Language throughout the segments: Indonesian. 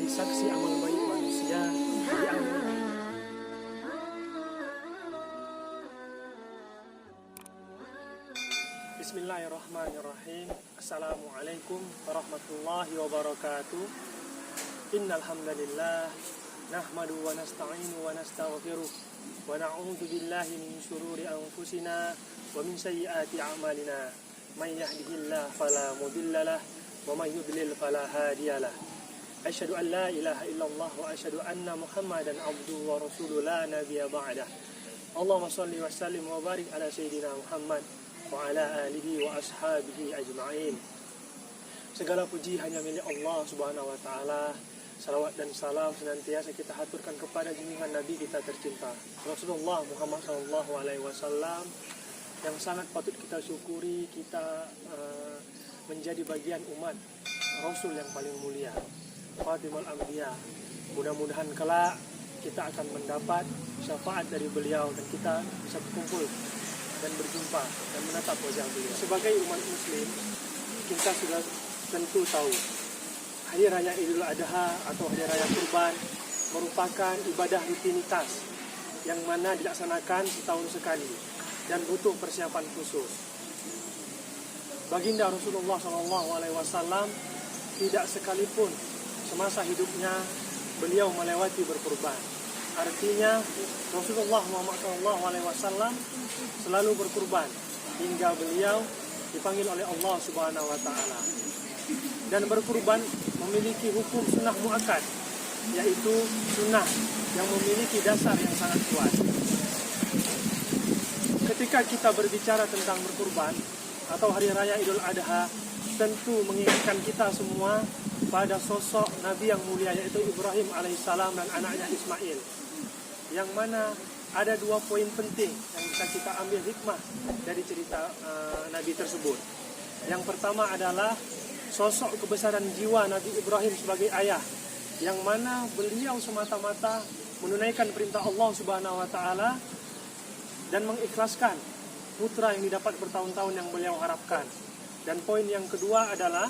saksi amal baik manusia di akhir. Bismillahirrahmanirrahim. Assalamualaikum warahmatullahi wabarakatuh. Innal hamdalillah nahmadu wa nasta'inu wa nastaghfiruh wa na'udzu billahi min shururi anfusina wa min sayyiati a'malina. May yahdihillahu fala mudhillalah wa may yudlil fala hadiyalah. Asyhadu an la ilaha illallah wa asyhadu anna Muhammadan abduhu wa rasuluhu la nabiyya ba'dah. Allahumma shalli wa sallim wa barik ala sayyidina Muhammad wa ala alihi wa ashabihi ajma'in. Segala puji hanya milik Allah Subhanahu wa taala. Salawat dan salam senantiasa kita haturkan kepada junjungan Nabi kita tercinta Rasulullah Muhammad sallallahu alaihi wasallam, yang sangat patut kita syukuri kita menjadi bagian umat Rasul yang paling mulia, Khatimul Anbiya. Mudah-mudahan kelak kita akan mendapat syafaat dari beliau dan kita bisa berkumpul dan berjumpa dan menatap wajah beliau. Sebagai umat muslim, kita sudah tentu tahu Hari Raya Idul Adha atau Hari Raya Kurban merupakan ibadah rutinitas yang mana dilaksanakan setahun sekali dan butuh persiapan khusus. Baginda Rasulullah SAW tidak sekalipun semasa hidupnya beliau melewati berkurban. Artinya Rasulullah Muhammad SAW selalu berkurban hingga beliau dipanggil oleh Allah Subhanahu wa taala. Dan berkurban memiliki hukum sunnah muakkad, yaitu sunnah yang memiliki dasar yang sangat kuat. Ketika kita berbicara tentang berkurban atau Hari Raya Idul Adha, tentu mengingatkan kita semua pada sosok Nabi yang mulia, yaitu Ibrahim alaihissalam dan anaknya Ismail, yang mana ada dua poin penting yang bisa kita ambil hikmah dari cerita Nabi tersebut. Yang pertama adalah sosok kebesaran jiwa Nabi Ibrahim sebagai ayah, yang mana beliau semata-mata menunaikan perintah Allah Subhanahu wa taala dan mengikhlaskan putra yang didapat bertahun-tahun yang beliau harapkan. Dan poin yang kedua adalah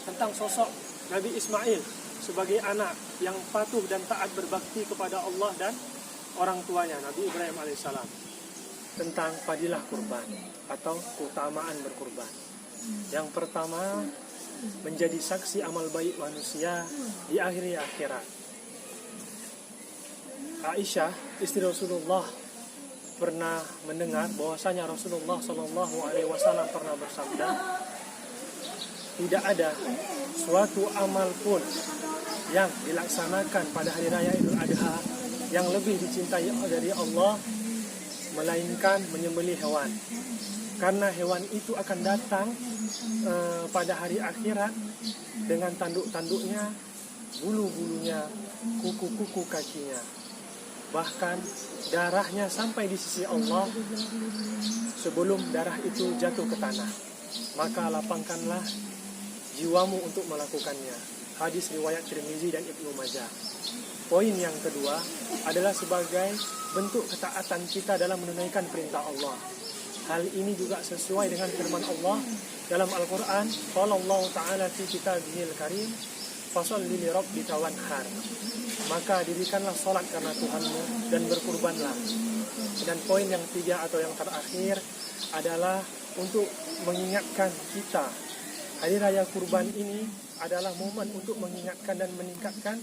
tentang sosok Nabi Ismail sebagai anak yang patuh dan taat berbakti kepada Allah dan orang tuanya, Nabi Ibrahim alaihissalam. Tentang fadilah kurban atau keutamaan berkurban. Yang pertama, menjadi saksi amal baik manusia di akhir akhirat. Aisyah, istri Rasulullah, pernah mendengar bahwasanya Rasulullah Shallallahu Alaihi Wasallam pernah bersabda, tidak ada suatu amal pun yang dilaksanakan pada hari raya Idul Adha yang lebih dicintai dari Allah melainkan menyembelih hewan. Karena hewan itu akan datang pada hari akhirat dengan tanduk-tanduknya, bulu-bulunya, kuku-kuku kakinya. Bahkan darahnya sampai di sisi Allah sebelum darah itu jatuh ke tanah. Maka lapangkanlah jiwamu untuk melakukannya. Hadis riwayat Tirmizi dan Ibnu Majah. Poin yang kedua adalah sebagai bentuk ketaatan kita dalam menunaikan perintah Allah. Hal ini juga sesuai dengan firman Allah dalam Al-Quran. Qala Allah Ta'ala fi kitabihil karim, fasholli li rabbika wanhar. Maka dirikanlah sholat karena Tuhanmu dan berkurbanlah. Dan poin yang tiga atau yang terakhir adalah untuk mengingatkan kita. Hari Raya Kurban ini adalah momen untuk mengingatkan dan meningkatkan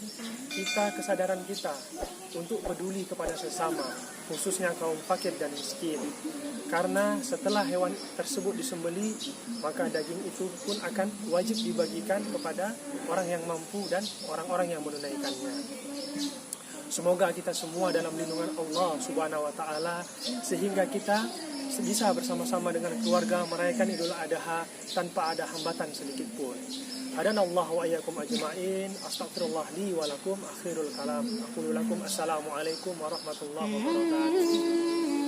kita, kesadaran kita untuk peduli kepada sesama, khususnya kaum fakir dan miskin. Karena setelah hewan tersebut disembelih, maka daging itu pun akan wajib dibagikan kepada orang yang mampu dan orang-orang yang menunaikannya. Semoga kita semua dalam lindungan Allah Subhanahu wa taala sehingga kita bisa bersama-sama dengan keluarga merayakan Idul Adha tanpa ada hambatan sedikit pun. Hadanallahu wa iyyakum ajma'in. Astaghfirullah li wa lakum. Akhirul kalam. Aqulu lakum assalamualaikum warahmatullahi wabarakatuh.